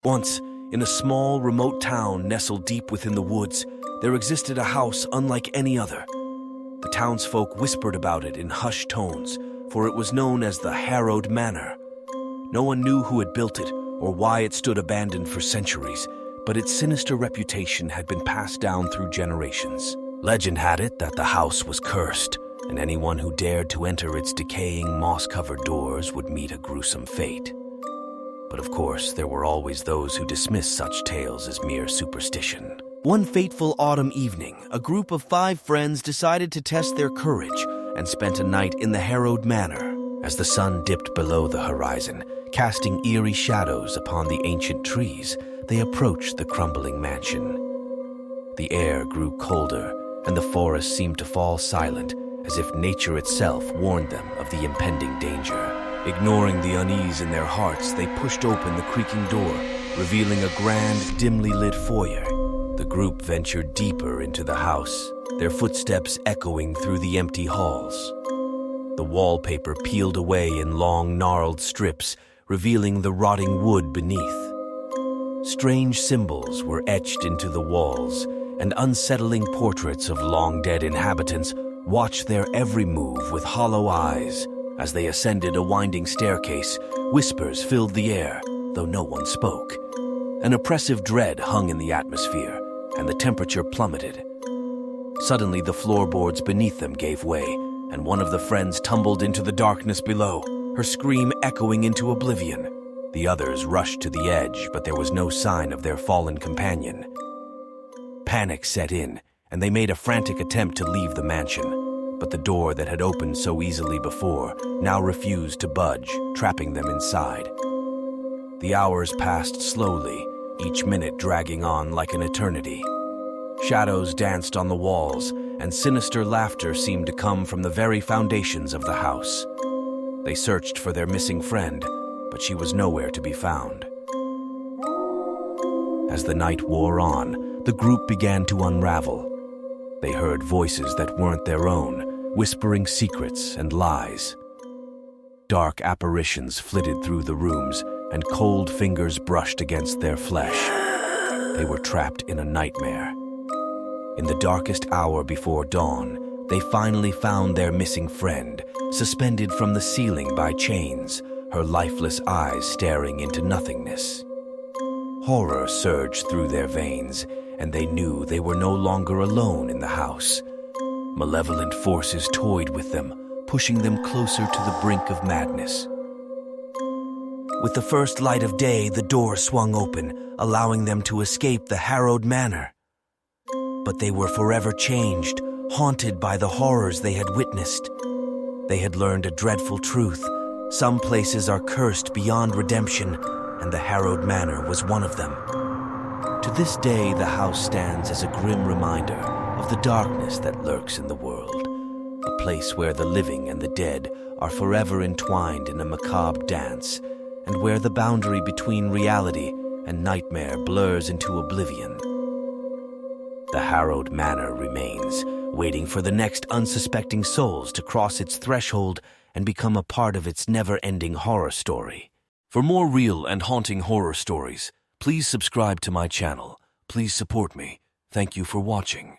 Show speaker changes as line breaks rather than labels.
Once, in a small, remote town nestled deep within the woods, there existed a house unlike any other. The townsfolk whispered about it in hushed tones, for it was known as the Harrowed Manor. No one knew who had built it or why it stood abandoned for centuries, but its sinister reputation had been passed down through generations. Legend had it that the house was cursed, and anyone who dared to enter its decaying, moss-covered doors would meet a gruesome fate. But of course, there were always those who dismissed such tales as mere superstition. One fateful autumn evening, a group of 5 friends decided to test their courage and spent a night in the Harrowed Manor. As the sun dipped below the horizon, casting eerie shadows upon the ancient trees, they approached the crumbling mansion. The air grew colder, and the forest seemed to fall silent, as if nature itself warned them of the impending danger. Ignoring the unease in their hearts, they pushed open the creaking door, revealing a grand, dimly lit foyer. The group ventured deeper into the house, their footsteps echoing through the empty halls. The wallpaper peeled away in long, gnarled strips, revealing the rotting wood beneath. Strange symbols were etched into the walls, and unsettling portraits of long-dead inhabitants watched their every move with hollow eyes. As they ascended a winding staircase, whispers filled the air, though no one spoke. An oppressive dread hung in the atmosphere, and the temperature plummeted. Suddenly, the floorboards beneath them gave way, and one of the friends tumbled into the darkness below, her scream echoing into oblivion. The others rushed to the edge, but there was no sign of their fallen companion. Panic set in, and they made a frantic attempt to leave the mansion. But the door that had opened so easily before now refused to budge, trapping them inside. The hours passed slowly, each minute dragging on like an eternity. Shadows danced on the walls, and sinister laughter seemed to come from the very foundations of the house. They searched for their missing friend, but she was nowhere to be found. As the night wore on, the group began to unravel. They heard voices that weren't their own, whispering secrets and lies. Dark apparitions flitted through the rooms, and cold fingers brushed against their flesh. They were trapped in a nightmare. In the darkest hour before dawn, they finally found their missing friend, suspended from the ceiling by chains, her lifeless eyes staring into nothingness. Horror surged through their veins, and they knew they were no longer alone in the house. Malevolent forces toyed with them, pushing them closer to the brink of madness. With the first light of day, the door swung open, allowing them to escape the Harrowed Manor. But they were forever changed, haunted by the horrors they had witnessed. They had learned a dreadful truth. Some places are cursed beyond redemption, and the Harrowed Manor was one of them. To this day, the house stands as a grim reminder of the darkness that lurks in the world, a place where the living and the dead are forever entwined in a macabre dance, and where the boundary between reality and nightmare blurs into oblivion. The Harrowed Manor remains, waiting for the next unsuspecting souls to cross its threshold and become a part of its never-ending horror story. For more real and haunting horror stories, please subscribe to my channel. Please support me. Thank you for watching.